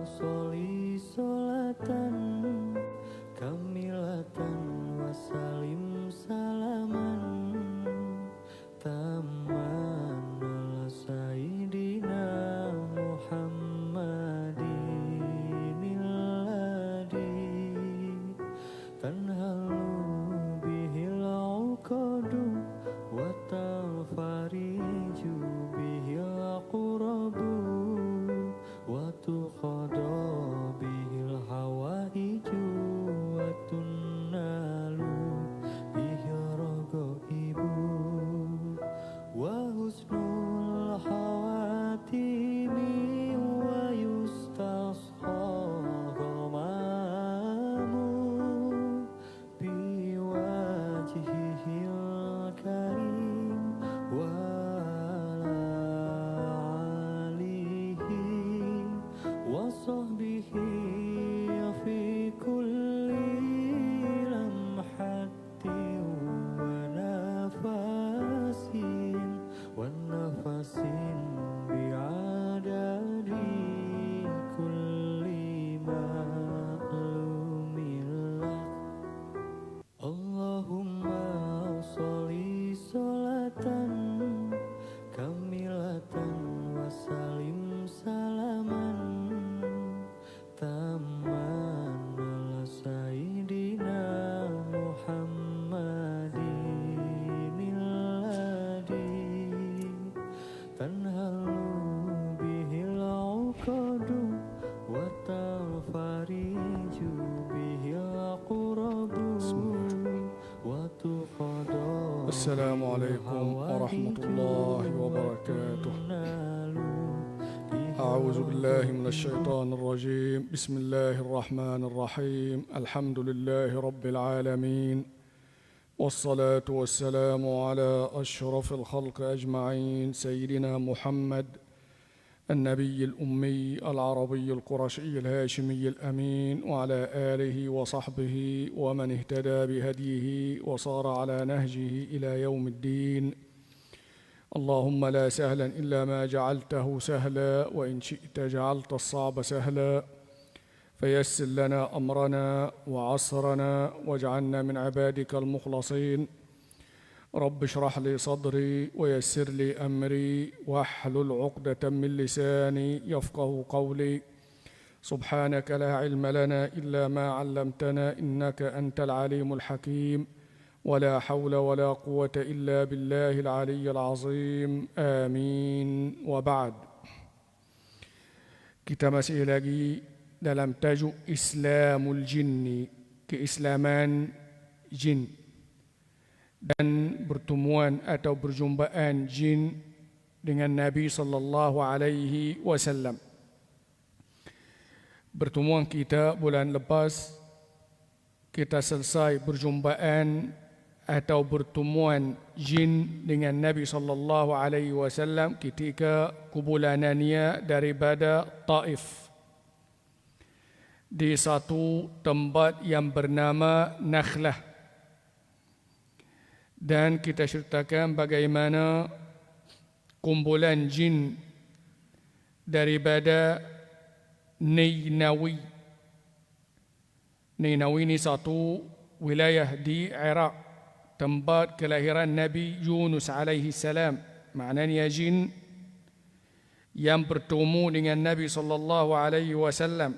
sholli sholatan kamilatan wasalim salaman tamman ala sayyidina Muhammadin illadi tanhalu bihil uqadu wa tanfariju bihil qurabu wa tuqada bihil hawaiju wa tunnalu bihil ragaibu wa husnul hawatimi wa yustasqa ghamamu biwajhihil karim wa وصحبه في كل لمحة ونفس والنفس بعدد كل معلوم لك اللهم صل صلاة كاملة وسلم سلاما tamman ala sayyidina Muhammadin illadi tanhalu bihil uqadu wa tanfariju bihil qurabu wa tuqada. Assalamualaikum warahmatullahi wabarakatuh. أعوذ بالله من الشيطان الرجيم بسم الله الرحمن الرحيم الحمد لله رب العالمين والصلاة والسلام على أشرف الخلق أجمعين سيدنا محمد النبي الأمي العربي القرشي الهاشمي الأمين وعلى آله وصحبه ومن اهتدى بهديه وصار على نهجه إلى يوم الدين اللهم لا سهلا إلا ما جعلته سهلا وإن شئت جعلت الصعب سهلا فيسر لنا أمرنا وعسرنا واجعلنا من عبادك المخلصين رب اشرح لي صدري ويسر لي أمري واحلل عقدة من لساني يفقه قولي سبحانك لا علم لنا إلا ما علمتنا إنك أنت العليم الحكيم ولا حول ولا قوة إلا بالله العلي العظيم آمين وبعد. Kita masih lagi dalam tajuk Islamul Jinni, keislaman jin, dan pertemuan atau perjumpaan jin dengan Nabi sallallahu alaihi wasallam. Pertemuan kita bulan lepas kita selesai perjumpaan atau pertemuan jin dengan Nabi sallallahu alaihi wasallam ketika kebulanannya daripada Taif di satu tempat yang bernama Nakhlah, dan kita ceritakan bagaimana kumpulan jin daripada Nainawi. Nainawi ini satu wilayah di Iraq, tempat kelahiran Nabi Yunus alaihi salam. Maknanya jin yang bertemu dengan Nabi sallallahu alaihi wasallam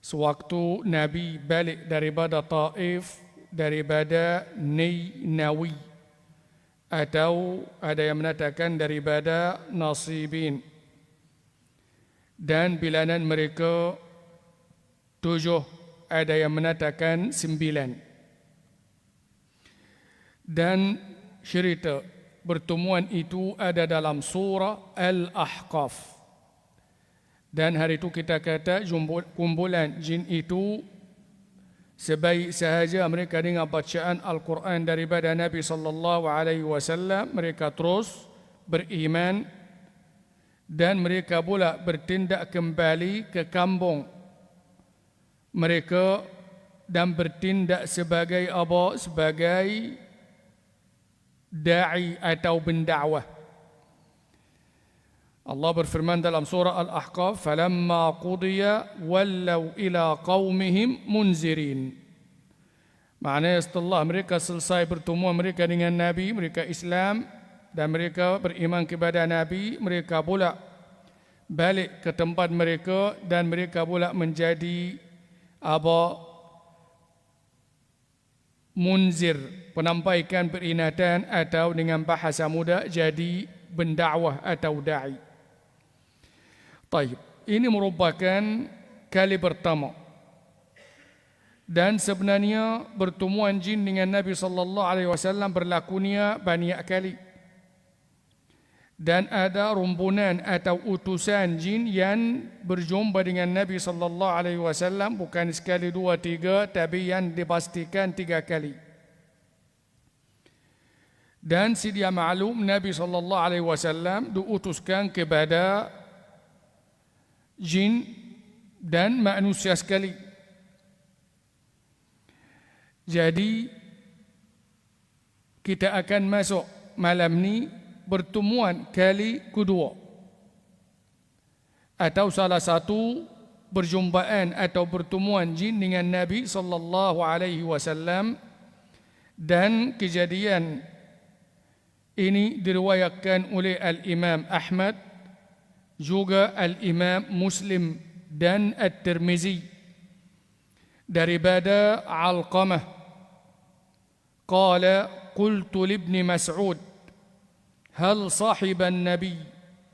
sewaktu Nabi balik daripada Taif, daripada Nainawi, atau ada yang mengatakan daripada Nasibin, dan bilangan mereka 7, ada yang mengatakan 9. Dan cerita pertemuan itu ada dalam surah Al-Ahqaf. Dan hari itu kita kata kumpulan jin itu sebaik sahaja mereka dengar bacaan Al-Quran daripada Nabi sallallahu alaihi wasallam, mereka terus beriman dan mereka pula bertindak kembali ke kampung mereka dan bertindak sebagai apa? Sebagai da'i atau pendakwah. Allah berfirman dalam surah Al-Ahqaf, "Falamma qudiya wallaw ila qaumihim munzirin." Maknanya setelah mereka selesai bertemu mereka dengan Nabi, mereka Islam dan mereka beriman kepada Nabi, mereka pula balik ke tempat mereka dan mereka pula menjadi munzir, penampaikan peringatan, atau dengan bahasa muda jadi pendakwah atau da'i. Taib. Ini merupakan kali pertama. Dan sebenarnya pertemuan jin dengan Nabi sallallahu alaihi wasallam berlakunya banyak kali. Dan ada rumpunan atau utusan jin yang berjumpa dengan Nabi sallallahu alaihi wasallam bukan sekali, dua, tiga, tapi yang dipastikan 3 kali. Dan sedia maklum Nabi sallallahu alaihi wasallam diutuskan kepada jin dan manusia sekali. Jadi kita akan masuk malam ni pertemuan kali kedua atau salah satu perjumpaan atau pertemuan jin dengan Nabi sallallahu alaihi wasallam, dan kejadian ini diriwayatkan oleh Al-Imam Ahmad, juga Al-Imam Muslim dan At-Tirmizi daripada Alqamah qala qultu li ibn Mas'ud hal sahiban Nabi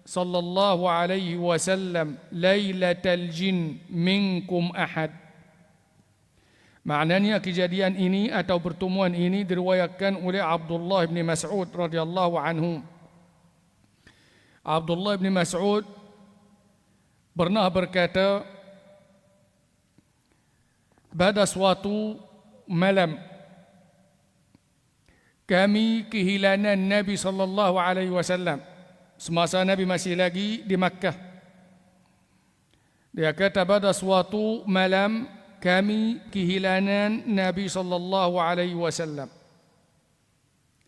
sallallahu alaihi wasallam lailatal jin minkum ahad. Maknanya kejadian ini atau pertemuan ini diriwayatkan oleh Abdullah bin Mas'ud radhiyallahu anhu. Abdullah bin Mas'ud pernah berkata, pada suatu malam kami kehilangan Nabi sallallahu alaihi wasallam semasa Nabi masih lagi di Makkah. Dia kata pada suatu malam kami kehilangan Nabi sallallahu alaihi wasallam.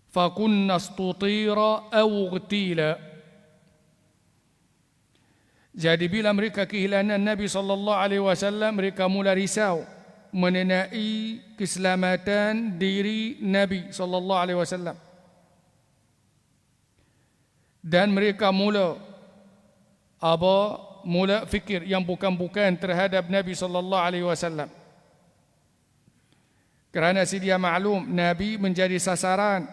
Fakunna istutira aw ugtila. Jadi bila mereka kehilangan Nabi sallallahu alaihi wasallam, mereka mula risau mengenai keselamatan diri Nabi sallallahu alaihi wasallam. Dan mereka mula fikir yang bukan-bukan terhadap Nabi sallallahu alaihi wasallam. Kerana sedia maklum Nabi menjadi sasaran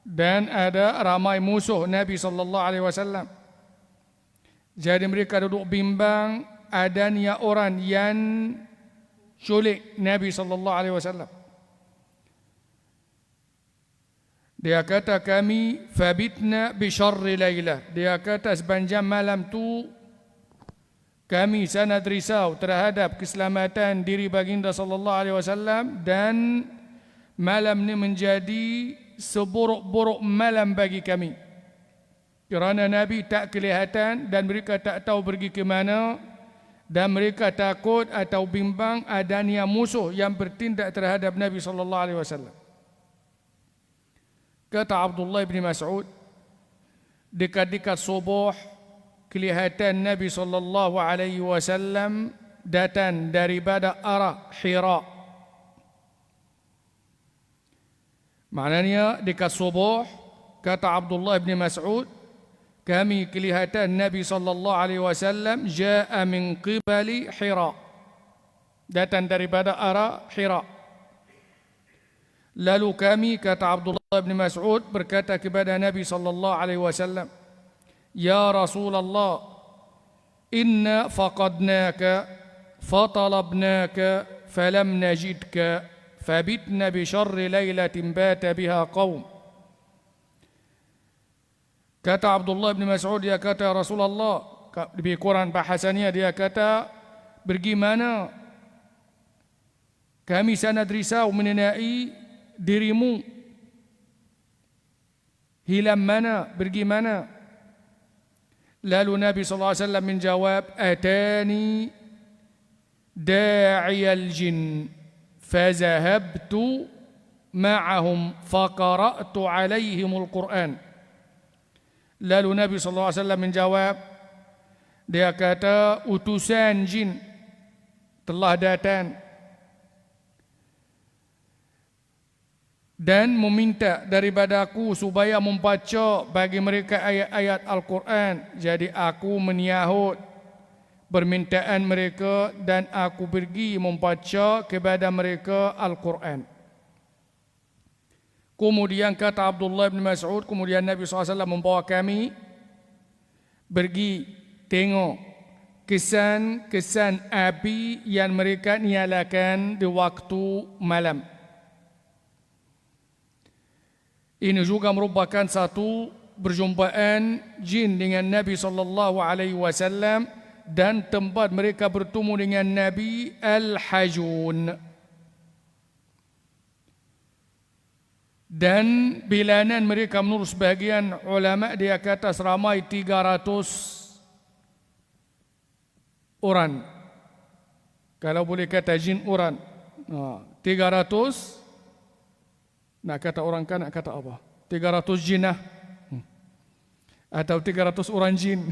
dan ada ramai musuh Nabi sallallahu alaihi wasallam. Jadi mereka duduk bimbang adanya orang yang culik Nabi sallallahu alaihi wasallam. Dia kata kami fabitna bi syarri lailah. Dia kata sepanjang malam tu kami sangat risau terhadap keselamatan diri baginda sallallahu alaihi wasallam, dan malam ni menjadi seburuk-buruk malam bagi kami. Kerana Nabi tak kelihatan dan mereka tak tahu pergi ke mana, dan mereka takut atau bimbang adanya musuh yang bertindak terhadap Nabi sallallahu alaihi wasallam. Kata Abdullah bin Mas'ud, dekat-dekat subuh kelihatan Nabi sallallahu alaihi wasallam datang daripada arah Hira. Maknanya dekat subuh, kata Abdullah bin Mas'ud, kami kelihatan Nabi sallallahu alaihi wasallam jaa min qibali Hira, datang daripada arah Hira. Lalu kami, kata Abdullah bin Mas'ud, berkata kepada Nabi sallallahu alaihi wasallam, ya Rasulullah, inna faqadnaka fatalabnaka falam najidka fabitna bi syarri lailatin bata biha qaum. Kata Abdullah bin Mas'ud, dia kata Rasulullah, lebih kurang bahasanya dia kata, bagaimana kami sangat risau mengenai dirimu, hilang mana, bagaimana? Lalu Nabi sallallahu alaihi wasallam menjawab, atani da'iyal jin fazahabtu ma'ahum faqara'tu alaihimul Qur'an. Lalu Nabi SAW menjawab, dia kata, utusan jin telah datang dan meminta daripada aku supaya membaca bagi mereka ayat-ayat Al-Quran. Jadi aku menyahut permintaan mereka dan aku pergi membaca kepada mereka Al-Quran. Kemudian kata Abdullah bin Mas'ud, kemudian Nabi SAW membawa kami pergi tengok kesan-kesan api yang mereka nyalakan di waktu malam. Ini juga merupakan satu perjumpaan jin dengan Nabi SAW dan tempat mereka bertemu dengan Nabi Al-Hajun. Dan bilangan mereka menurut sebahagian ulama dia kata seramai 300 orang. Kalau boleh kata jin orang. 300. Nak kata orang kan nak kata apa? 300 jinah. Atau 300 orang jin.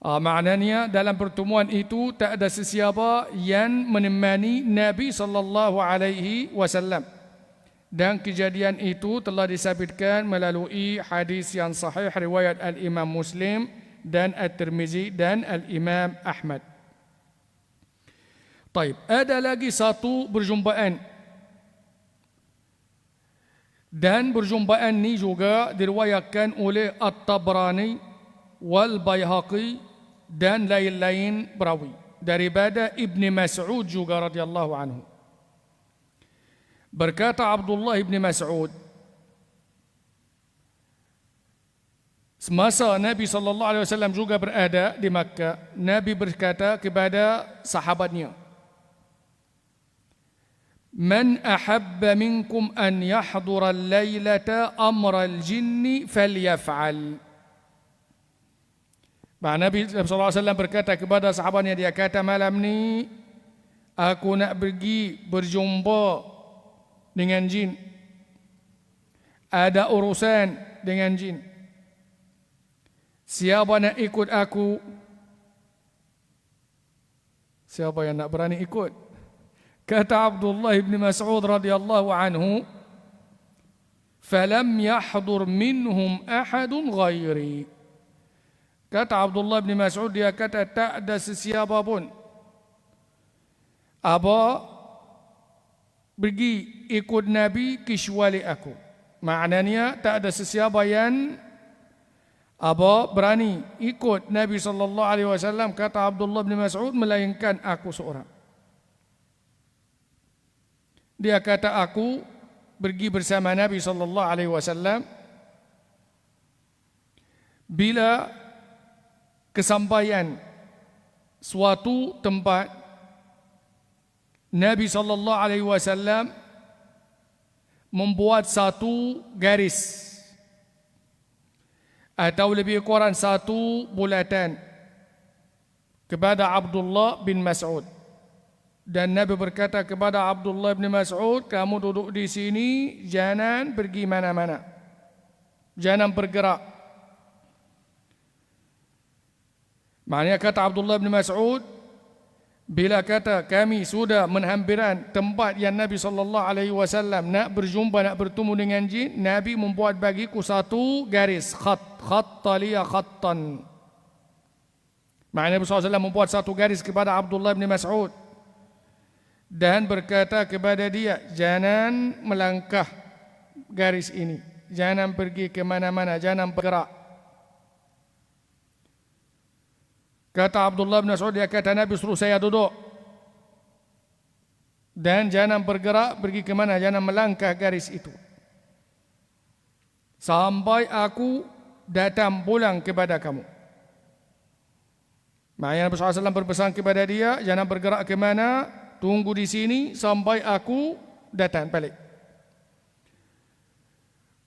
Maknanya dalam pertemuan itu tak ada sesiapa yang menemani Nabi SAW. Dan kejadian itu telah disabitkan melalui hadis yang sahih riwayat Al-Imam Muslim dan At-Tirmizi dan Al-Imam Ahmad. Taib, ada lagi satu perjumpaan. Dan perjumpaan ini juga diriwayatkan oleh At-Tabrani wal Baihaqi dan lain-lain perawi daripada Ibn Mas'ud juga radhiyallahu anhu. Berkata Abdullah Ibn Mas'ud, semasa Nabi SAW juga berada di Makkah, Nabi berkata kepada sahabatnya, "Man ahabba minkum an yahdura al-laylata amra al-jinni falyaf'al." Nabi SAW berkata kepada sahabatnya, dia kata, malam ni aku nak pergi berjumpa dengan jin. Ada urusan dengan jin. Siapa nak ikut aku? Siapa yang nak berani ikut? Kata Abdullah bin Mas'ud radhiyallahu anhu, "Falam yahdur minhum ahadun ghairi." Kata Abdullah bin Mas'ud, dia kata tak ada sesiapa pun pergi ikut Nabi kecuali aku. Maknanya tak ada sesiapa yang berani ikut Nabi SAW, kata Abdullah bin Mas'ud, melainkan aku seorang. Dia kata aku pergi bersama Nabi SAW. Bila kesampaian suatu tempat, Nabi SAW membuat satu garis atau lebih kurang satu bulatan kepada Abdullah bin Mas'ud. Dan Nabi berkata kepada Abdullah bin Mas'ud, kamu duduk di sini, jangan pergi mana-mana, jangan bergerak. Maknanya kata Abdullah bin Mas'ud, bila kata kami sudah menhampiran tempat yang Nabi SAW nak berjumpa, nak bertemu dengan jin, Nabi membuat bagiku satu garis, khattaliya khattan. Maknanya Nabi SAW membuat satu garis kepada Abdullah bin Mas'ud dan berkata kepada dia, jangan melangkah garis ini, jangan pergi ke mana-mana, jangan bergerak. Kata Abdullah bin Mas'ud, dia kata Nabi suruh saya duduk dan jangan bergerak, pergi ke mana, jangan melangkah garis itu sampai aku datang pulang kepada kamu. Maknanya Nabi SAW berpesan kepada dia, jangan bergerak ke mana, tunggu di sini sampai aku datang balik.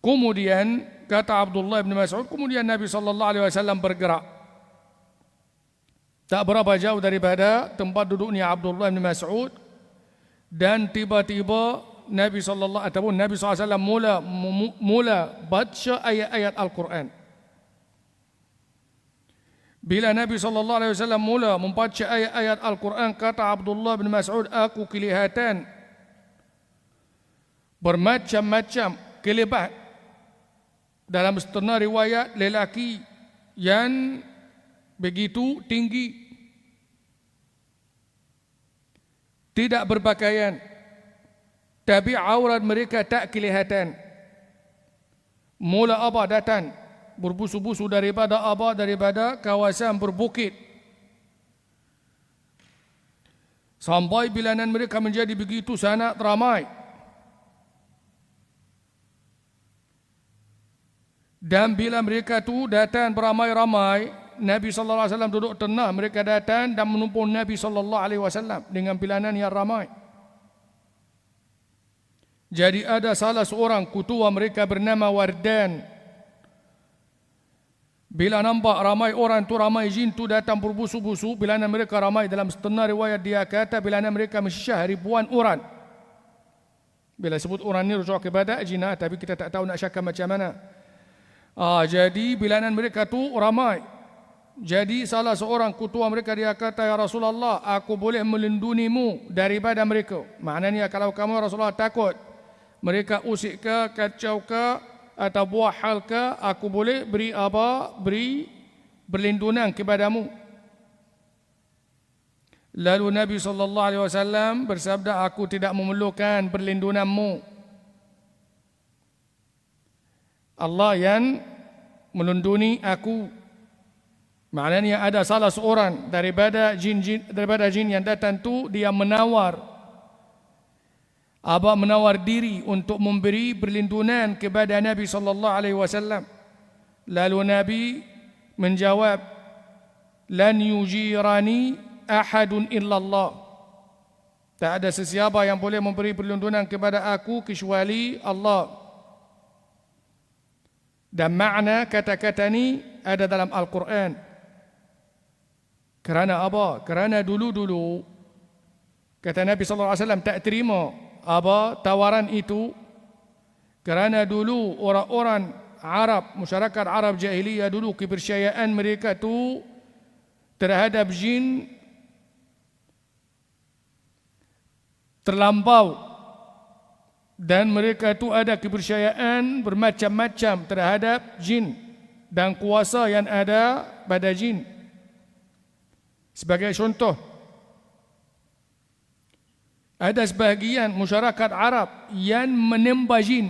Kemudian kata Abdullah bin Mas'ud, kemudian Nabi SAW bergerak. Tak berapa jauh daripada tempat duduknya Abdullah bin Mas'ud, dan tiba-tiba Nabi sallallahu ataupun Nabi SAW mula baca ayat-ayat Al-Quran. Bila Nabi SAW mula membaca ayat-ayat Al-Quran, kata Abdullah bin Mas'ud, aku kelihatan bermacam-macam kelebat. Dalam setengah riwayat, lelaki yang begitu tinggi, tidak berpakaian, tapi aurat mereka tak kelihatan. Mula apa datang berbusu-busu daripada kawasan berbukit, sampai bilangan mereka menjadi begitu sangat ramai. Dan bila mereka tu datang beramai-ramai, Nabi sallallahu alaihi wasallam duduk tenang, mereka datang dan menumpuk Nabi sallallahu alaihi wasallam dengan bilangan yang ramai. Jadi ada salah seorang ketua mereka bernama Wardan. Bila nampak ramai orang tu, ramai jin tu datang berbusu-busu, bilangan mereka ramai. Dalam setengah riwayat dia kata bilangan mereka mensyah ribuan orang. Bila sebut orang ni rujuk kepada jinah, tapi kita tak tahu nak syakkan macam mana. Jadi bilangan mereka tu ramai. Jadi salah seorang ketua mereka dia kata, ya Rasulullah, aku boleh melindungimu daripada mereka. Maknanya kalau kamu Rasulullah takut mereka usik ke, kacau ke, atau buah hal ke, aku boleh beri berlindungan kepadamu. Lalu Nabi SAW bersabda, aku tidak memerlukan perlindunganmu. Allah yang melindungi aku. Maknanya ada salah seorang daripada jin yang datang tu, dia menawar diri untuk memberi perlindungan kepada Nabi sallallahu alaihi wasallam. Lalu Nabi menjawab, lan yujirani ahadun illallah. Tak ada sesiapa yang boleh memberi perlindungan kepada aku kecuali Allah. Dan makna kata-kata ni ada dalam Al-Quran. Kerana apa? Kerana dulu-dulu kata Nabi sallallahu alaihi wasallam tak terima tawaran itu, kerana dulu orang-orang Arab, masyarakat Arab jahiliyah dulu, kepercayaan mereka tu terhadap jin terlampau, dan mereka tu ada kepercayaan bermacam-macam terhadap jin dan kuasa yang ada pada jin. Sebagai contoh, ada sebahagian masyarakat Arab yang menyembah jin.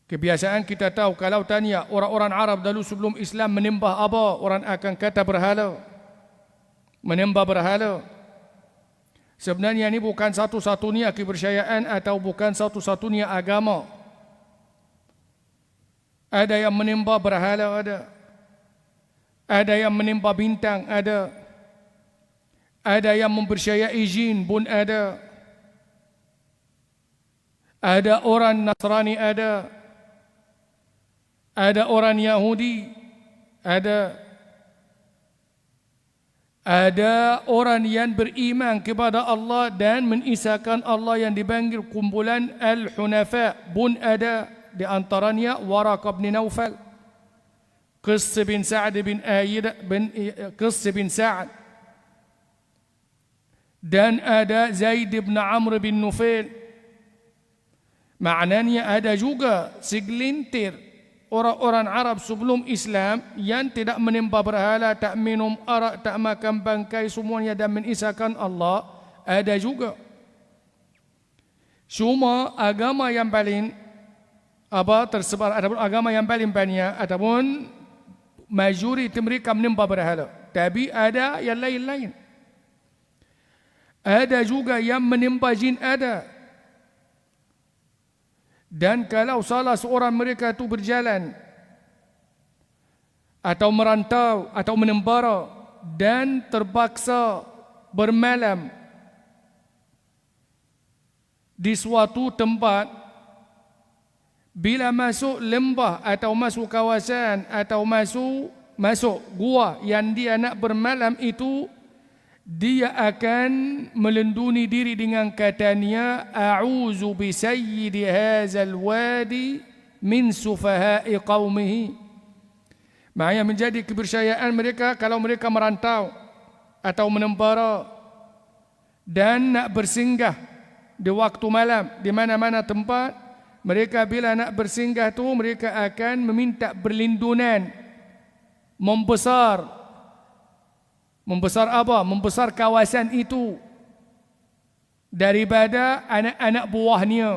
Kebiasaan kita tahu, kalau tanya orang-orang Arab dulu sebelum Islam menyembah apa, orang akan kata berhala. Menyembah berhala. Sebenarnya ini bukan satu-satunya kepercayaan atau bukan satu-satunya agama. Ada yang menyembah berhala, ada yang menyembah bintang, ada yang mempercayai jin pun ada orang Nasrani, ada orang Yahudi, ada orang yang beriman kepada Allah dan menisahkan Allah yang dipanggil kumpulan Al-Hunafa pun ada. Di antaranya Waraqah bin Naufal, Qis bin Sa'ad dan ada Zaid bin Amr bin Nufail. Maknanya ada juga segelintir orang-orang Arab sebelum Islam yang tidak menyembah berhala, tak minum arak, tak makan bangkai semuanya dan menisahkan Allah. Ada juga. Cuma agama yang paling tersebar, ataupun agama yang paling banyak, ataupun majoriti mereka menyembah berhala. Tapi ada yang lain-lain. Ada juga yang menyembah jin, ada. Dan kalau salah seorang mereka itu berjalan atau merantau atau menembara dan terpaksa bermalam di suatu tempat, bila masuk lembah atau masuk kawasan atau masuk gua yang dia nak bermalam itu, dia akan melindungi diri dengan katanya, a'udzu bi sayyidi hadzal wadi min sufaha'i qaumihi. Maknanya menjadi kepercayaan mereka kalau mereka merantau atau menempara dan nak bersinggah di waktu malam di mana-mana tempat, mereka bila nak bersinggah tu mereka akan meminta perlindungan, membesar apa? Membesar kawasan itu daripada anak-anak buahnya.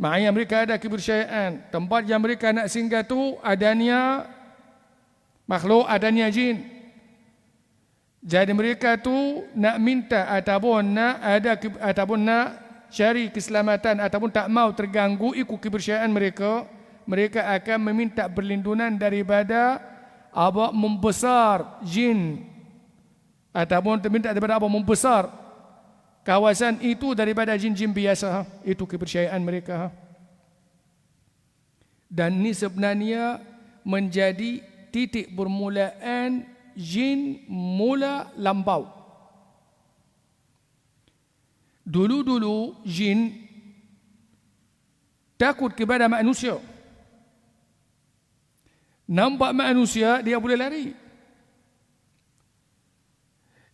Maknanya mereka ada kepercayaan tempat yang mereka nak singgah tu adanya makhluk, adanya jin. Jadi mereka tu nak minta ataupun nak cari keselamatan ataupun tak mau terganggu ikut kepercayaan mereka, mereka akan meminta perlindungan daripada membesar jin ataupun meminta daripada membesar kawasan itu daripada jin-jin biasa. Itu kepercayaan mereka. Dan ini sebenarnya menjadi titik permulaan jin mula lampau. Dulu-dulu jin takut kepada manusia. Nampak manusia dia boleh lari.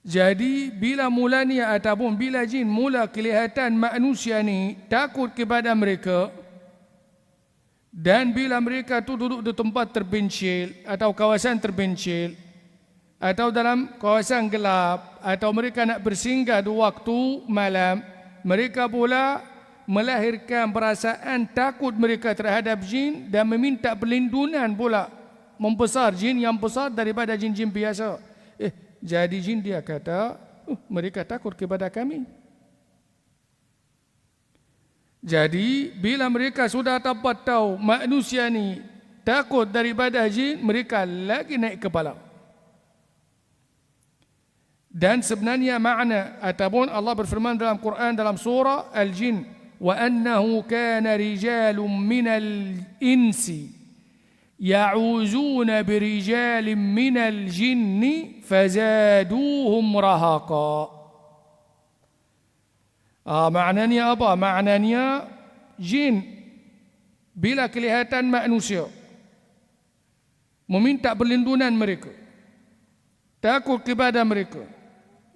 Jadi bila mulanya ataupun bila jin mula kelihatan manusia ni takut kepada mereka, dan bila mereka tu duduk di tempat terpencil atau kawasan terpencil atau dalam kawasan gelap atau mereka nak bersinggah di waktu malam, mereka pula melahirkan perasaan takut mereka terhadap jin dan meminta perlindungan pula, membesar jin yang besar daripada jin-jin biasa. Jadi jin dia kata, mereka takut kepada kami. Jadi bila mereka sudah dapat tahu manusia ni takut daripada jin, mereka lagi naik kepala. Dan sebenarnya makna ataupun Allah berfirman dalam Quran dalam surah Al-Jin, wa annahu kana rijalun minal insi ya'uzuna birijalin minal jinni fazaduhum rahaqa. Maknanya apa? Maknanya jin bila kelihatan manusia meminta perlindungan mereka, takut kepada mereka,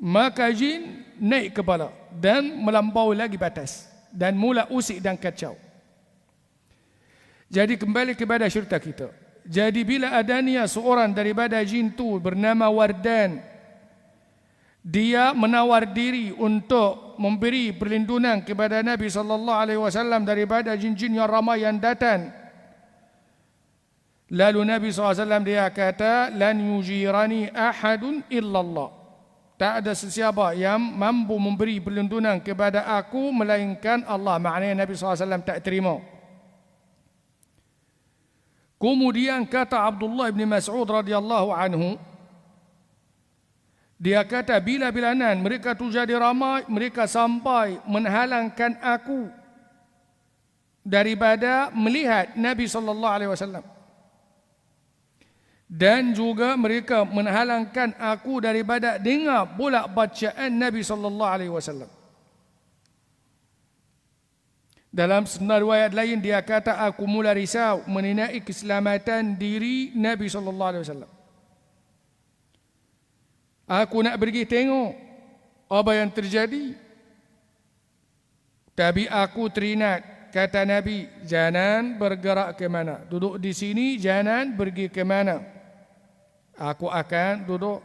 maka jin naik kepala dan melampaui lagi batas dan mula usik dan kacau. Jadi kembali kepada cerita kita. Jadi bila adanya seorang daripada jin tu bernama Wardan, dia menawar diri untuk memberi perlindungan kepada Nabi SAW daripada jin-jin yang ramai yang datang. Lalu Nabi SAW dia kata, lan yujirani ahadun illallah. Tak ada sesiapa yang mampu memberi perlindungan kepada aku melainkan Allah. Maknanya Nabi SAW tak terima. Kemudian kata Abdullah bin Mas'ud radhiyallahu anhu, dia kata bila-bilanan mereka tu jadi ramai, mereka sampai menghalangkan aku daripada melihat Nabi SAW. Dan juga mereka menghalangkan aku daripada dengar pula bacaan Nabi SAW. Dalam senar riwayat lain dia kata aku mula risau mengenai keselamatan diri Nabi SAW. Aku nak pergi tengok apa yang terjadi. Tapi aku teringat kata Nabi, jangan bergerak ke mana. Duduk di sini, jangan pergi ke mana. Aku akan duduk.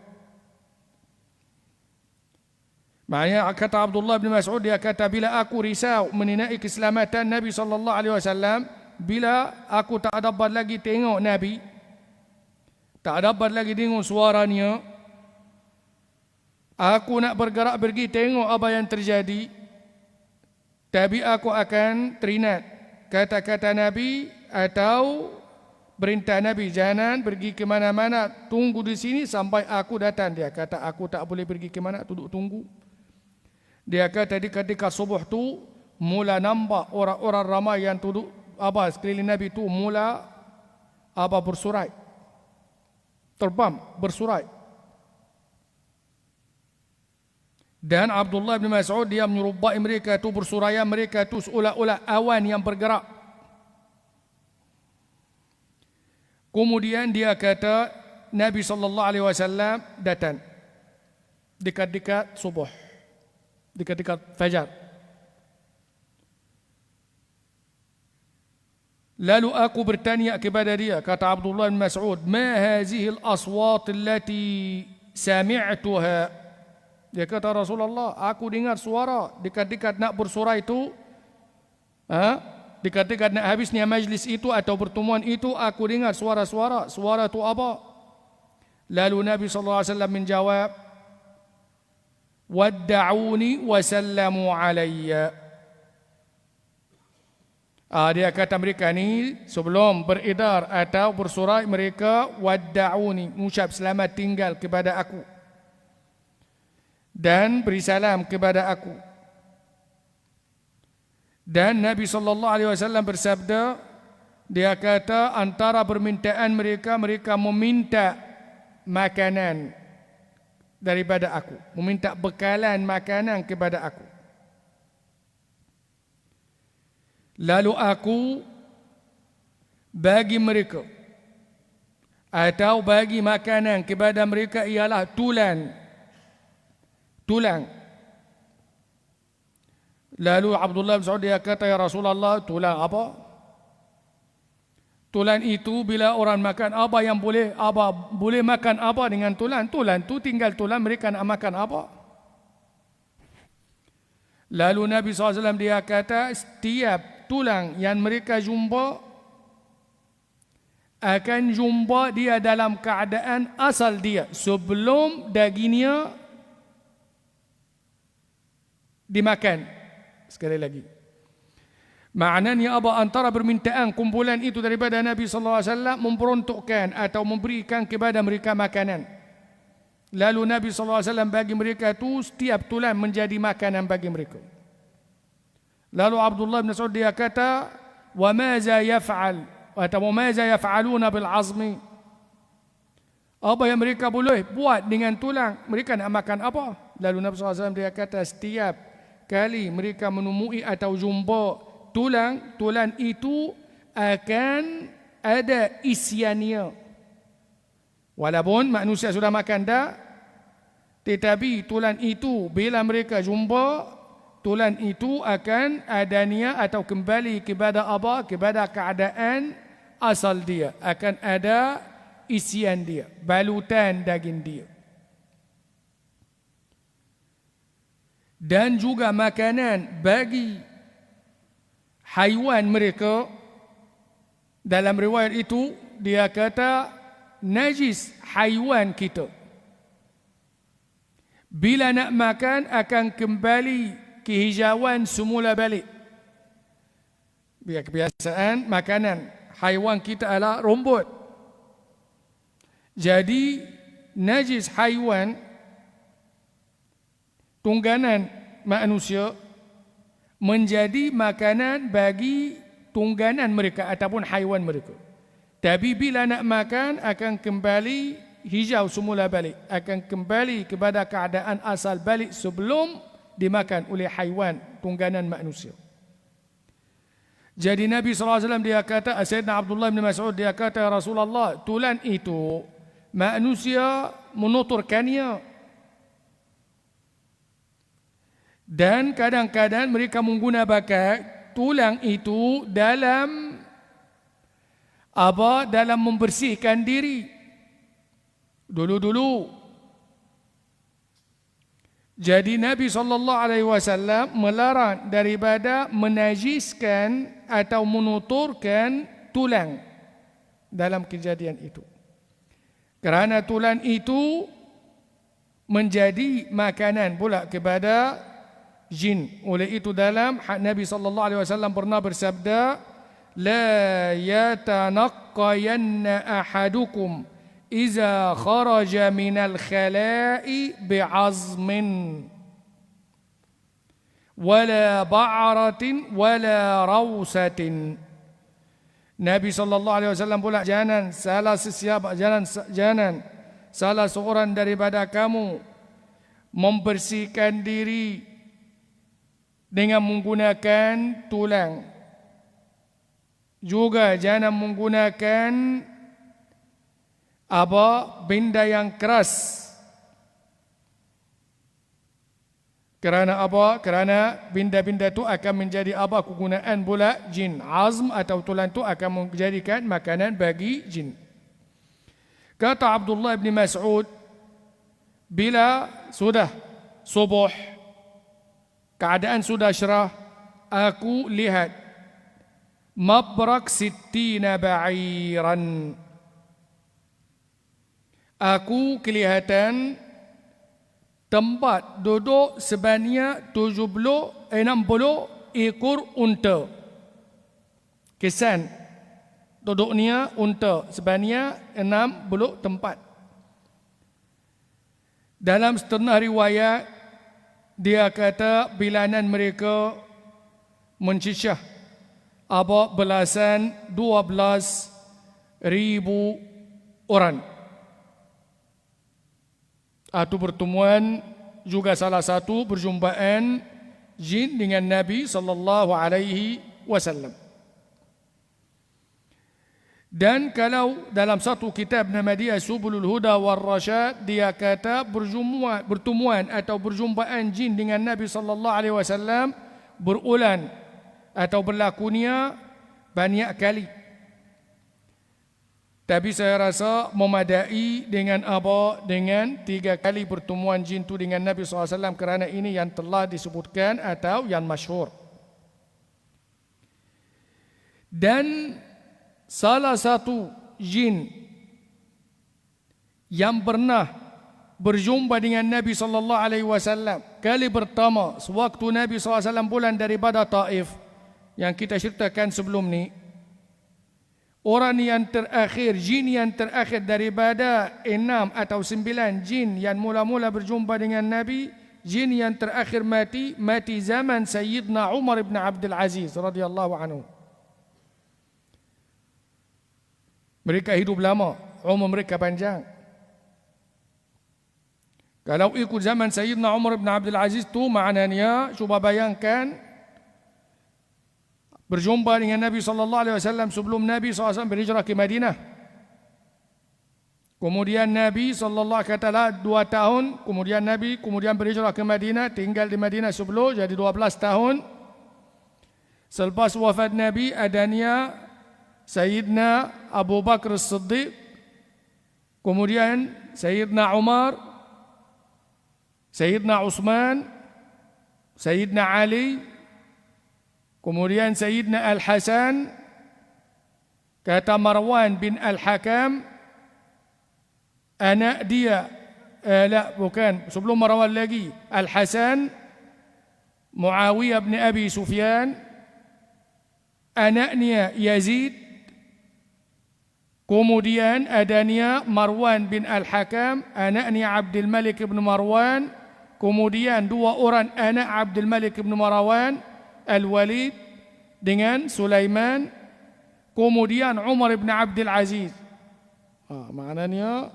Maknanya kata Abdullah bin Mas'ud, dia kata bila aku risau mengenai keselamatan Nabi SAW, bila aku tak dapat lagi tengok Nabi, tak dapat lagi dengar suaranya, aku nak bergerak pergi tengok apa yang terjadi, tapi aku akan teringat kata-kata Nabi atau perintah Nabi, jangan pergi ke mana-mana, tunggu di sini sampai aku datang. Dia kata aku tak boleh pergi ke mana, duduk tunggu. Dia kata ketika subuh tu mula nampak orang-orang ramai yang duduk sekeliling Nabi tu mula bersurai, terbang bersurai. Dan Abdullah bin Mas'ud dia menyerupai mereka tu, bersuraya mereka tu seolah-olah awan yang bergerak. Kemudian dia kata Nabi SAW datang dekat-dekat subuh, dekat-dekat fajar. Lalu aku bertanya kepada dia, kata Abdullah bin Mas'ud, ma hazihi al-aswat allati sami'tuha? Dia kata, Rasulullah, aku dengar suara dekat-dekat nak bersuara itu, dekat-dekat nak habisnya majlis itu atau pertemuan itu, aku dengar suara-suara. Suara itu apa? Lalu Nabi SAW menjawab, wadda'uni wa sallamu alayya. Dia kata mereka ni sebelum beredar atau bersuara, mereka wadda'uni, mengucap selamat tinggal kepada aku dan beri salam kepada aku. Dan Nabi SAW bersabda, dia kata antara permintaan mereka, mereka meminta makanan daripada aku, meminta bekalan makanan kepada aku. Lalu aku bagi mereka atau bagi makanan kepada mereka ialah tulang. Lalu Abdullah bin Mas'ud dia kata, ya Rasulullah, tulang apa? Tulang itu bila orang makan apa yang boleh makan apa dengan tulang? Tulang tu tinggal tulang, mereka nak makan apa? Lalu Nabi SAW dia kata, setiap tulang yang mereka jumpa akan jumpa dia dalam keadaan asal dia sebelum dagingnya dimakan. Sekali lagi, maknanya apa? Antara permintaan kumpulan itu daripada Nabi SAW memperuntukkan atau memberikan kepada mereka makanan. Lalu Nabi SAW bagi mereka itu setiap tulang menjadi makanan bagi mereka. Lalu Abdullah bin Mas'ud dia kata, wa maza yaf'al atau wa maza yaf'aluna bil azmi? Apa yang mereka boleh buat dengan tulang? Mereka nak makan apa? Lalu Nabi SAW dia kata, setiap kali mereka menemui atau jumpa tulang itu akan ada isiannya. Walaupun manusia sudah makan dah, tetapi tulang itu bila mereka jumpa, tulang itu akan adanya atau kembali kepada apa? Kepada keadaan asal dia. Akan ada isian dia, balutan daging dia. Dan juga makanan bagi haiwan mereka. Dalam riwayat itu dia kata najis haiwan kita bila nak makan akan kembali kehijauan semula balik. Biar kebiasaan makanan haiwan kita adalah rumput. Jadi najis haiwan, tungganan manusia, menjadi makanan bagi tungganan mereka ataupun haiwan mereka. Tapi bila nak makan akan kembali hijau semula balik, akan kembali kepada keadaan asal balik sebelum dimakan oleh haiwan tungganan manusia. Jadi Nabi SAW dia kata, Sayyidina Abdullah bin Mas'ud dia kata, ya Rasulullah, tulang itu manusia menuturkannya. Dan kadang-kadang mereka menggunakan tulang itu dalam dalam membersihkan diri. Dulu-dulu. Jadi Nabi SAW melarang daripada menajiskan atau menuturkan tulang dalam kejadian itu. Kerana tulang itu menjadi makanan pula kepada jin. Oleh itu dalam Nabi SAW pernah bersabda, la yatanaqqayanna ahadukum iza kharaja minal khala'i bi'azmin wala ba'ratin wala rawsatin. Nabi SAW pula, jangan salah seorang daripada kamu membersihkan diri dengan menggunakan tulang. Juga jangan menggunakan benda yang keras. Kerana apa? Kerana benda-benda itu akan menjadi kegunaan pula jin. Azm atau tulang itu akan menjadikan makanan bagi jin. Kata Abdullah bin Mas'ud, bila sudah subuh, keadaan sudah cerah, aku lihat mabrak sittina ba'iran. Aku kelihatan tempat duduk sebanyak 60 ekor unta. Kesan duduknya unta sebanyak 60 tempat. Dalam setengah riwayat, dia kata bilangan mereka mencecah belasan 12,000 orang. Itu pertemuan juga salah satu perjumpaan jin dengan Nabi sallallahu alaihi wasallam. Dan kalau dalam satu kitab nama dia Subulul Huda war Rasyad, dia kata pertemuan atau perjumpaan jin dengan Nabi sallallahu alaihi wasallam berulang atau berlakunya banyak kali. Tapi saya rasa memadai dengan dengan 3 kali pertemuan jin itu dengan Nabi SAW, kerana ini yang telah disebutkan atau yang masyhur. Dan salah satu jin yang pernah berjumpa dengan Nabi SAW kali pertama sewaktu Nabi SAW pulang daripada Taif, yang kita ceritakan sebelum ni, orang yang terakhir, jin yang terakhir daripada 6 atau 9 jin yang mula-mula berjumpa dengan Nabi, jin yang terakhir mati zaman Sayyidina Umar bin Abdul Aziz radhiyallahu anhu. Mereka hidup lama, umur mereka panjang. Kalau ikut zaman Sayyidina Umar bin Abdul Aziz tu, maknanya cuba bayangkan berjumpa dengan Nabi SAW sebelum Nabi SAW berhijrah ke Madinah. Kemudian Nabi SAW katalah 2 tahun, kemudian berhijrah ke Madinah, tinggal di Madinah sebelum jadi 12 tahun. Selepas wafat Nabi adanya Sayyidina Abu Bakar As-Siddiq, kemudian Sayyidina Umar, Sayyidina Utsman, Sayyidina Ali, kemudian Sayyidina Al-Hasan. Kata Marwan bin Al-Hakam, anak dia, bukan, sebelum Marwan lagi, Al-Hasan, Muawiyah bin Abi Sufyan, anaknya Yazid, kemudian adanya Marwan bin Al-Hakam, anaknya Abdul Malik bin Marwan, kemudian 2 orang anak Abdul Malik bin Marwan, Al-Walid dengan Sulaiman, kemudian Umar bin Abdul Aziz. Maknanya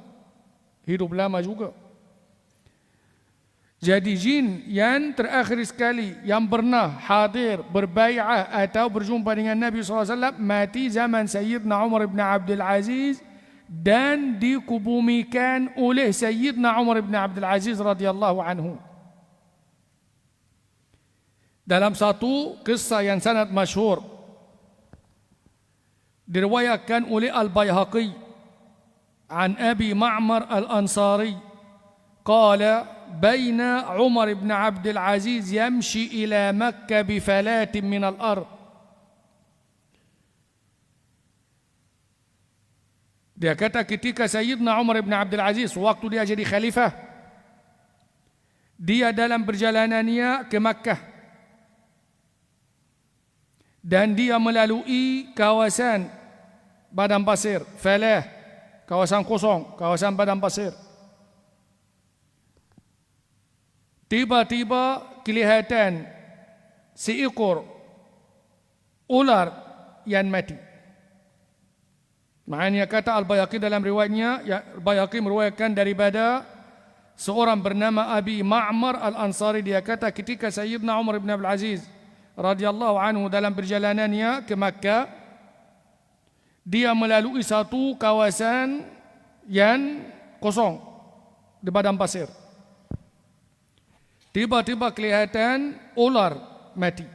hidup lama juga. Jadi jin yang terakhir sekali yang pernah hadir, berbai'ah atau berjumpa dengan Nabi SAW mati zaman Sayyidina Umar bin Abdul Aziz dan dikubumikan oleh Sayyidina Umar bin Abdul Aziz radhiyallahu anhu. Dalam satu kisah yang sangat masyhur diriwayatkan oleh Al-Baihaqi an Abi Ma'mar Al-Ansari qala baina Umar bin Abdul Aziz yamshi ila Makkah bifalatin min al-ard. Dia kata ketika Sayyidina Umar bin Abdul Aziz waktu dia jadi khalifah, dia dalam perjalanannya ke Makkah dan dia melalui kawasan padang pasir, falah, kawasan kosong, kawasan padang pasir. Tiba-tiba kelihatan seekor ular yang mati. Maknanya kata Al-Baihaqi dalam riwayatnya, Al-Baihaqi meriwayatkan daripada seorang bernama Abi Ma'mar Al-Ansari, dia kata ketika Sayyidina Umar bin Abdul Aziz radhiyallahu anhu dalam perjalanannya ke Makkah, dia melalui satu kawasan yang kosong di padang pasir. Tiba-tiba kelihatan ular mati.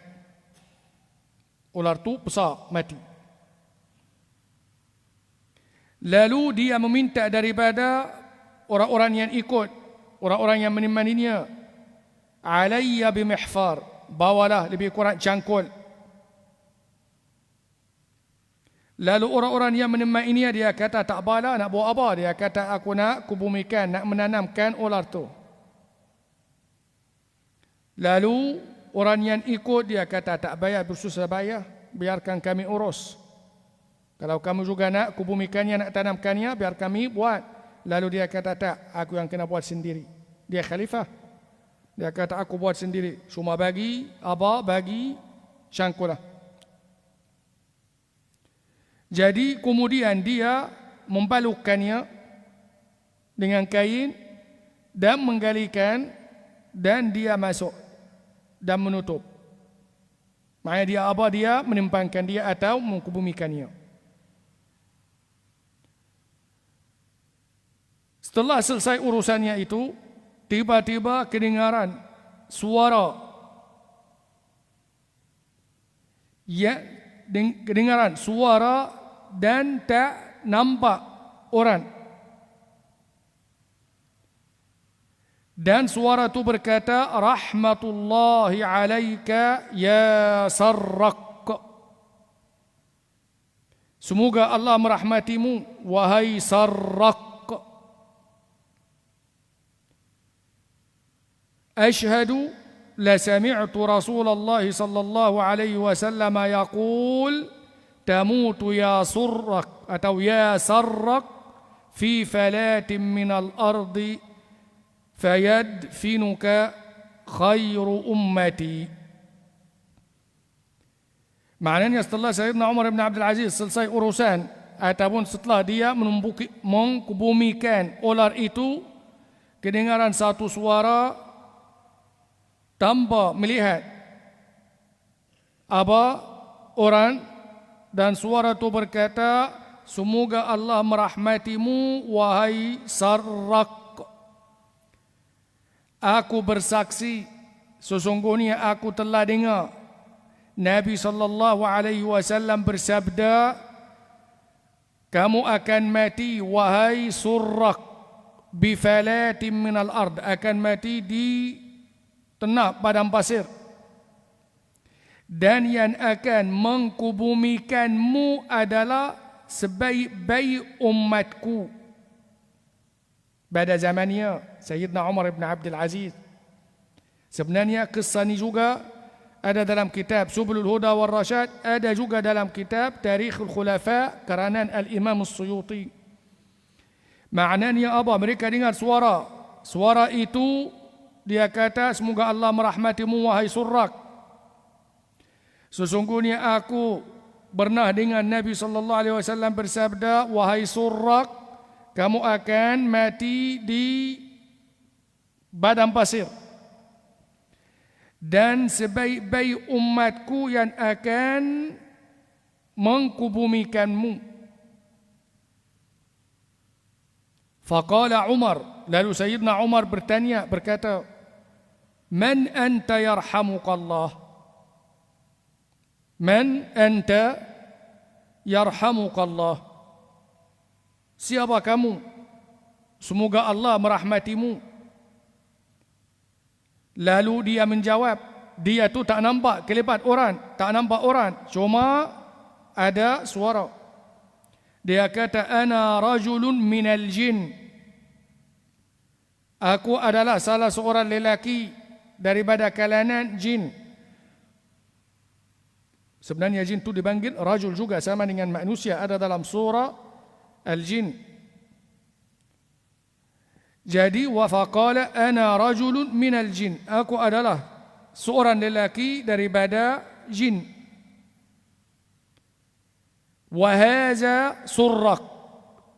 Ular tu besar, mati. Lalu dia meminta daripada orang-orang yang ikut, orang-orang yang menemaninya, alayya bimihfar, bawalah lebih kurang cangkul. Lalu orang-orang yang menemaninya, dia kata tak apalah, nak buat apa? Dia kata aku nak kubumikan, nak menanamkan ular tu. Lalu orang yang ikut, dia kata tak payah bersusah payah, biarkan kami urus. Kalau kamu juga nak kubumikannya, nak tanamkannya, biar kami buat. Lalu dia kata tak, aku yang kena buat sendiri. Dia khalifah. Dia kata aku buat sendiri. Cuma bagi apa? Bagi cangkulah. Jadi kemudian dia membalukkannya dengan kain dan menggalikan, dan dia masuk dan menutup. Maknanya dia apa? Dia menimpangkan dia atau mengkubumikannya. Setelah selesai urusannya itu, tiba-tiba kedengaran suara. Ya, kedengaran suara dan tak nampak orang. Dan suara itu berkata, rahmatullahi alaika ya Sarrak. Semoga Allah merahmatimu, wahai Sarrak. Ashhadu la sami'tu Rasulullah sallallahu alaihi wasallam yaqul tamutu ya Sarrak atau ya Sarrak fi falatin minal ardi fayadfinuka khairu ummati. Maknanya setelah Sayyidina Umar bin Abdul Aziz selesai urusan, ataupun setelah dia mengkubumikan ular itu, kedengaran satu suara tanpa melihat apa orang, dan suara itu berkata, semoga Allah merahmatimu wahai Sarrak. Aku bersaksi, sesungguhnya aku telah dengar Nabi sallallahu alaihi wasallam bersabda, kamu akan mati wahai Sarrak bifalatin minal ard, akan mati di tengah padang pasir, dan yang akan mengkubumikanmu adalah sebaik-baik umatku pada zamannya Sayyidina Umar bin Abdul Aziz. Sebenarnya kisah ini juga ada dalam kitab Subulul Huda wal Rasyad, ada juga dalam kitab Tarikhul Khulafa karangan Al-Imam As-Suyuti. Maknanya apa? Mereka dengar suara itu, dia kata, semoga Allah merahmatimu wahai Sarrak. Sesungguhnya aku pernah dengan Nabi sallallahu alaihi wasallam bersabda, wahai Sarrak, kamu akan mati di padang pasir, dan sebaik-baik umatku yang akan mengkubumikanmu. Faqala Umar, lalu Sayyidina Umar berkata, man anta yarhamukallah, man anta yarhamukallah, siapa kamu? Semoga Allah merahmatimu. Lalu dia menjawab, dia tu tak nampak kelipat orang, tak nampak orang, cuma ada suara. Dia kata, ana rajulun minal jin, aku adalah salah seorang lelaki daripada kalangan jin. Sebenarnya jin itu dipanggil rajul juga, sama dengan manusia, ada dalam surah Al-Jin. Jadi wa faqala ana rajulun minal jin, aku adalah seorang lelaki daripada jin. Wa hadza Sarrak,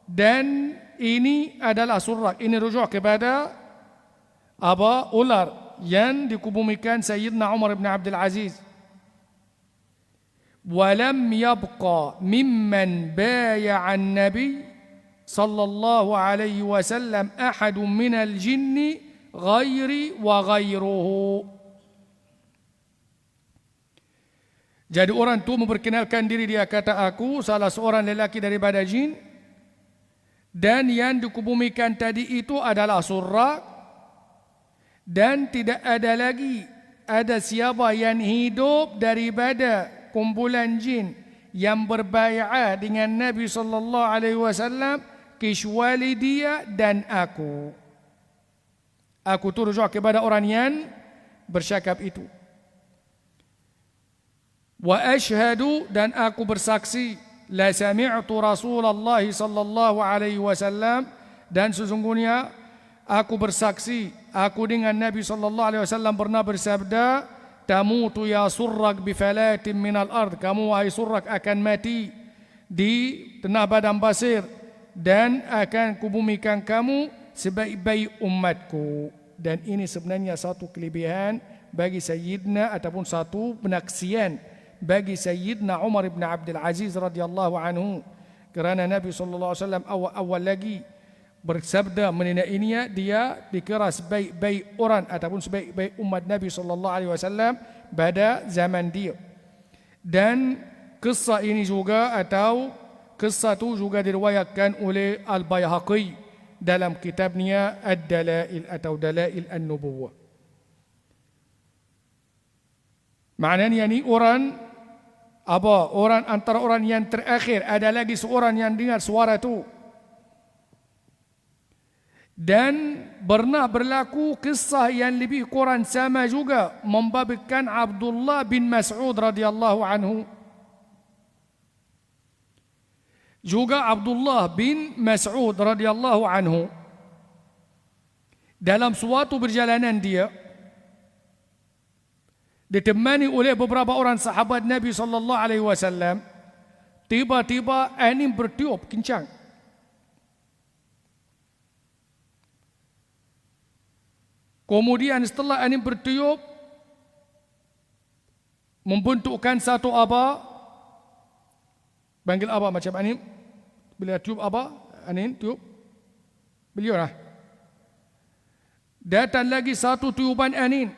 dan ini adalah Sarrak. Ini rujuk kepada ular yang dikubumikan Sayyidina Umar bin Abdul Aziz. Walam yabqa mimman baya'a an-nabi sallallahu alaihi wasallam ahadun minal jinni ghairi wa ghairuhu. Jadi orang tu memperkenalkan diri, dia kata, aku salah seorang lelaki daripada jin, dan yang dikubumikan tadi itu adalah Surrak, dan tidak ada lagi ada siapa yang hidup daripada kumpulan jin yang berbai'ah dengan Nabi sallallahu alaihi wasallam kecuali dia dan aku. Aku tu rujuk kepada orang yang bercakap itu. Wa ashhadu, dan aku bersaksi, la sami'tu Rasulullah sallallahu alaihi wasallam, dan sesungguhnya aku bersaksi, aku dengan Nabi sallallahu alaihi wasallam pernah bersabda, tamutu ya Surrak bi falatin minal ard, kamu wahai Surrak akan mati di tanah padang pasir, dan akan kubumikan kamu sebaik-baik umatku. Dan ini sebenarnya satu kelebihan bagi Sayyidina, ataupun satu penaksian bagi Sayyidina Umar bin Abdul Aziz radhiyallahu anhu, kerana Nabi sallallahu alaihi wasallam awal lagi bersabda mengenai ini, dia dikira sebaik-baik orang ataupun sebaik-baik umat Nabi sallallahu alaihi wasallam pada zaman dia. Dan kisah ini juga, atau kisah itu juga diriwayatkan oleh Al-Baihaqi dalam kitabnya Ad-Dalail atau Dalail An-Nubuwah. Maknanya ni orang antara orang yang terakhir, ada lagi seorang yang dengar suara itu. Dan pernah berlaku kisah yang lebih kurang sama juga, membabitkan Abdullah bin Mas'ud radhiyallahu anhu. Juga Abdullah bin Mas'ud radhiyallahu anhu dalam suatu perjalanan dia ditemani oleh beberapa orang sahabat Nabi sallallahu alaihi wasallam, tiba-tiba angin bertiup kencang. Kemudian setelah angin bertiup, membentukkan satu panggil macam angin, bila tiup angin tiup, beliau lah. Datang lagi satu tiupan angin.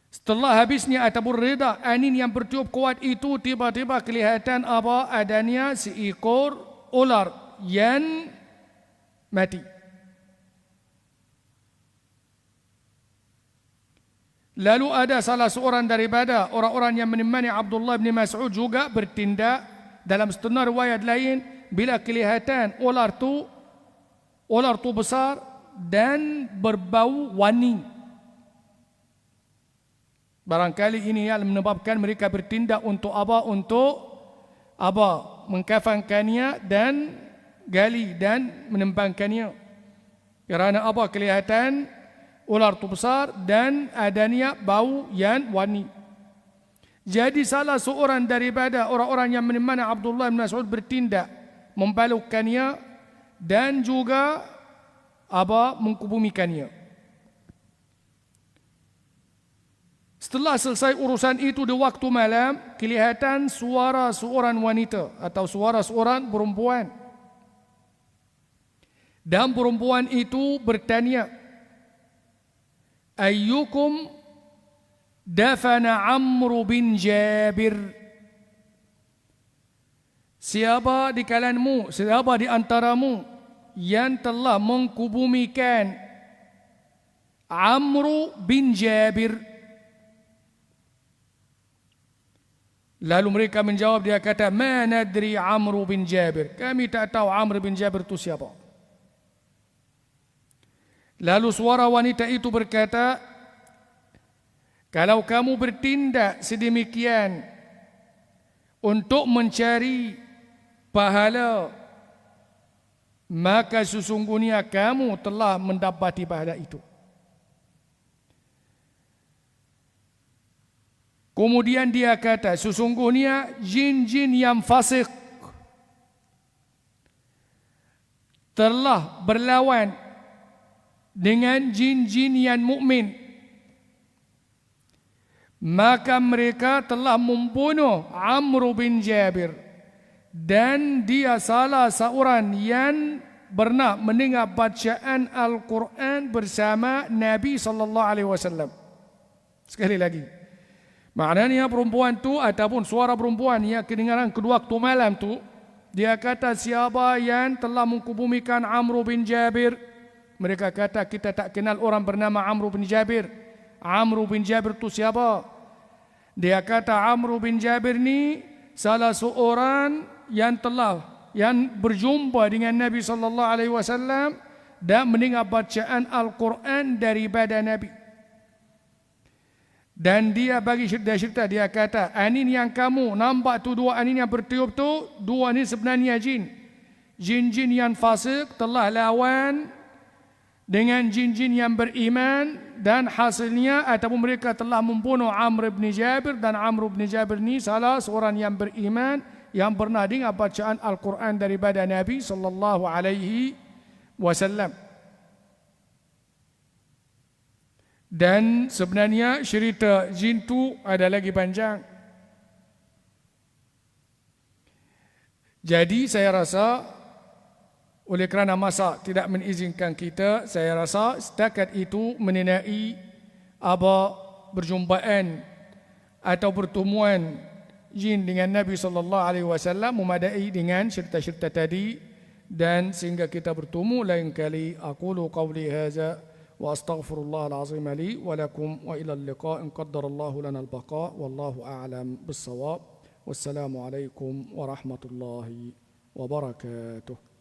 Setelah habisnya ataupun reda angin yang bertiup kuat itu, tiba-tiba kelihatan adanya seekor ular yang mati. Lalu ada salah seorang daripada orang-orang yang menemani Abdullah bin Mas'ud juga bertindak. Dalam setengah riwayat lain, bila kelihatan ular tu besar dan berbau wangi. Barangkali ini yang menyebabkan mereka bertindak untuk mengkafankannya dan gali dan menembangkannya. Kerana kelihatan ular itu besar dan adanya bau yang wangi. Jadi salah seorang daripada orang-orang yang menemani Abdullah bin Mas'ud bertindak membalukkannya dan juga mengkubumikannya. Setelah selesai urusan itu di waktu malam, kelihatan suara seorang wanita atau suara seorang perempuan. Dan perempuan itu bertanya, ayyukum dafana Amr bin Jabir? Siapa di kalanmu, siapa di antaramu yang telah mengkubumikan Amr bin Jabir? Lalu mereka menjawab, dia kata, ma nadri Amr bin Jabir, kami tak tahu Amr bin Jabir itu siapa. Lalu suara wanita itu berkata, kalau kamu bertindak sedemikian untuk mencari pahala, maka sesungguhnya kamu telah mendapati pahala itu. Kemudian dia kata, sesungguhnya jin-jin yang fasik telah berlawan dengan jin-jin yang mukmin, maka mereka telah membunuh Amr bin Jabir, dan dia salah seorang yang pernah mendengar bacaan Al-Quran bersama Nabi SAW. Sekali lagi, maknanya perempuan tu ataupun suara perempuan yang kedengaran kedua waktu malam tu, dia kata, siapa yang telah mengkubumikan Amr bin Jabir? Mereka kata, kita tak kenal orang bernama Amr bin Jabir. Amr bin Jabir tu siapa? Dia kata, Amr bin Jabir ni salah seorang yang berjumpa dengan Nabi SAW dan mendengar bacaan Al-Quran daripada Nabi. Dan dia bagi cerita, dia kata, anin yang kamu nampak tu, dua anin yang bertiup tu, dua ni sebenarnya jin. Jin-jin yang fasik telah lawan dengan jin-jin yang beriman, dan hasilnya ataupun mereka telah membunuh Amr bin Jabir, dan Amr bin Jabir ni salah seorang yang beriman yang pernah dengar bacaan Al-Quran daripada Nabi SAW. Dan sebenarnya cerita jin tu ada lagi panjang. Jadi saya rasa oleh kerana masa tidak mengizinkan kita, saya rasa setakat itu mengenai apa perjumpaan atau pertemuan jin dengan Nabi SAW memadai dengan cerita-cerita tadi. Dan sehingga kita bertemu lain kali, aqulu qawli hadza wa astaghfirullah al-azim li wa lakum wa ila al-liqa in qaddarallahu lana al-baqa wallahu a'lam bis-shawab. Wassalamu alaikum warahmatullahi wabarakatuh.